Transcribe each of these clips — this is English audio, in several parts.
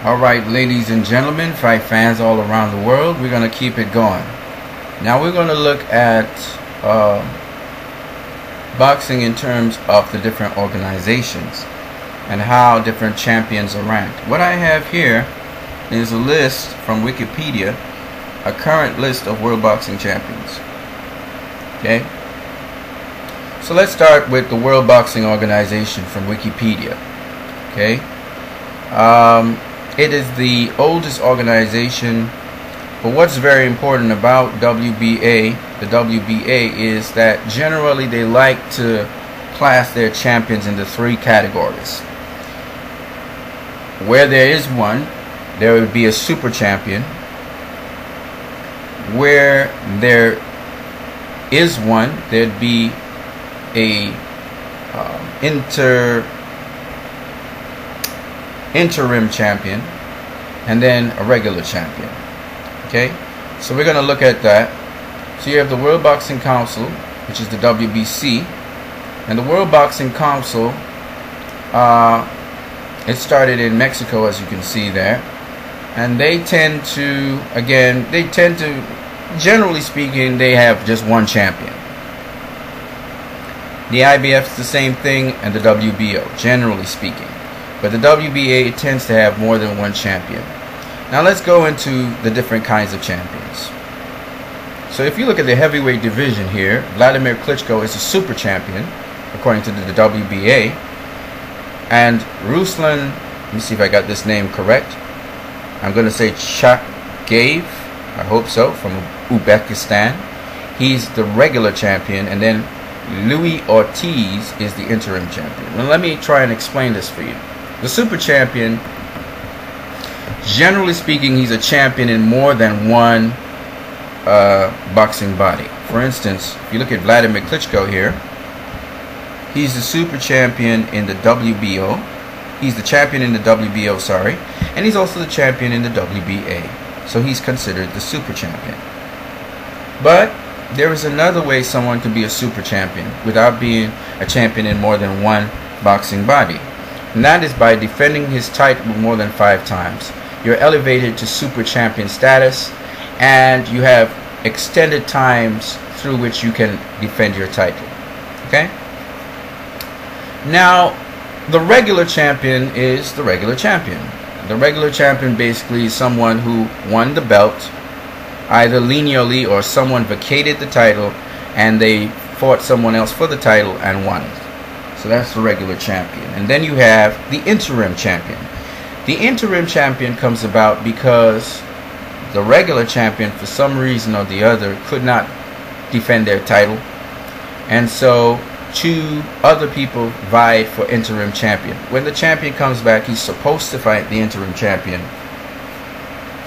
Alright, ladies and gentlemen, fight fans all around the world, we're going to keep it going. Now we're going to look at boxing in terms of the different organizations and how different champions are ranked. What I have here is a list from Wikipedia, a current list of world boxing champions. Okay? So let's start with the World Boxing Organization from Wikipedia. Okay? It is the oldest organization, but what's very important about WBA, the WBA, is that generally they like to class their champions into three categories. Where there is one, there would be a super champion. Where there is one, there'd be a interim champion, and then a regular champion. Okay, so we're going to look at that. So you have the World Boxing Council, which is the WBC, and the World Boxing Council, it started in Mexico, as you can see there, and they tend to, generally speaking, they have just one champion. The IBF is the same thing, and the WBO, generally speaking. But the WBA tends to have more than one champion. Now let's go into the different kinds of champions. So if you look at the heavyweight division here, Vladimir Klitschko is a super champion, according to the WBA. And Ruslan, let me see if I got this name correct. I'm going to say Chagayev, I hope so, from Uzbekistan. He's the regular champion, and then Louis Ortiz is the interim champion. Now let me try and explain this for you. The super champion, generally speaking, he's a champion in more than one boxing body. For instance, if you look at Vladimir Klitschko here, he's the super champion in the WBO. He's the champion in the WBO, sorry. And he's also the champion in the WBA. So he's considered the super champion. But there is another way someone can be a super champion without being a champion in more than one boxing body. And that is by defending his title more than 5 times. You're elevated to super champion status, and you have extended times through which you can defend your title. Okay? Now, the regular champion is the regular champion. The regular champion basically is someone who won the belt, either linearly or someone vacated the title and they fought someone else for the title and won it. So that's the regular champion. And then you have the interim champion. The interim champion comes about because the regular champion, for some reason or the other, could not defend their title. And so 2 other people vied for interim champion. When the champion comes back, he's supposed to fight the interim champion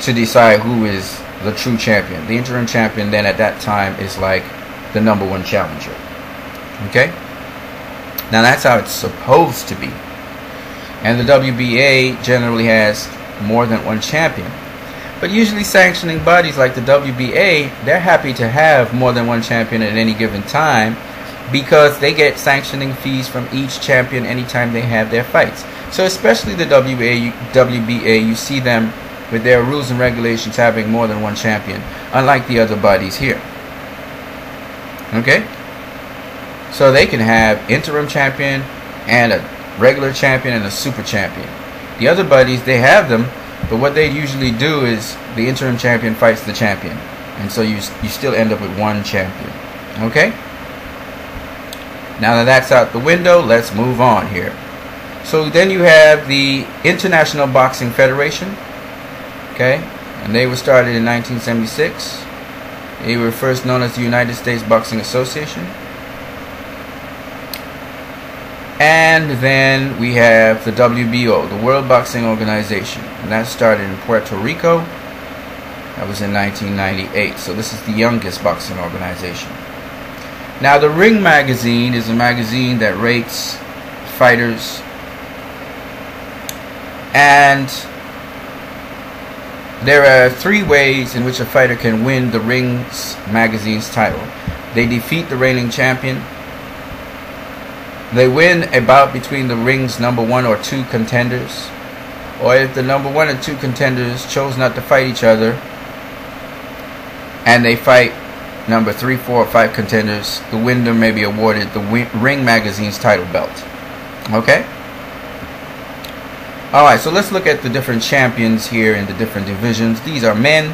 to decide who is the true champion. The interim champion then at that time is like the #1 challenger. Okay? Now that's how it's supposed to be. And the WBA generally has more than one champion. But usually sanctioning bodies like the WBA, they're happy to have more than one champion at any given time because they get sanctioning fees from each champion anytime they have their fights. So especially the WBA, you see them with their rules and regulations having more than one champion, unlike the other bodies here. Okay? So they can have interim champion and a regular champion and a super champion. The other bodies, they have them, but what they usually do is the interim champion fights the champion. And so you still end up with one champion. Okay? Now that that's out the window, let's move on here. So then you have the International Boxing Federation. Okay? And they were started in 1976. They were first known as the United States Boxing Association. And then we have the WBO, the World Boxing Organization, and that started in Puerto Rico. That was in 1998. So this is the youngest boxing organization. Now the Ring magazine is a magazine that rates fighters, and there are 3 ways in which a fighter can win the Rings magazine's title. They defeat the reigning champion. They win a bout between the Ring's #1 or 2 contenders. or if the number 1 and 2 contenders chose not to fight each other and they fight number 3, 4, or 5 contenders, the winner may be awarded the Ring Magazine's title belt. Okay? Alright, so let's look at the different champions here in the different divisions. These are men.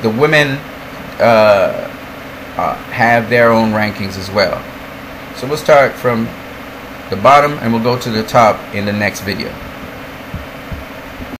The women have their own rankings as well. So we'll start from the bottom and we'll go to the top in the next video.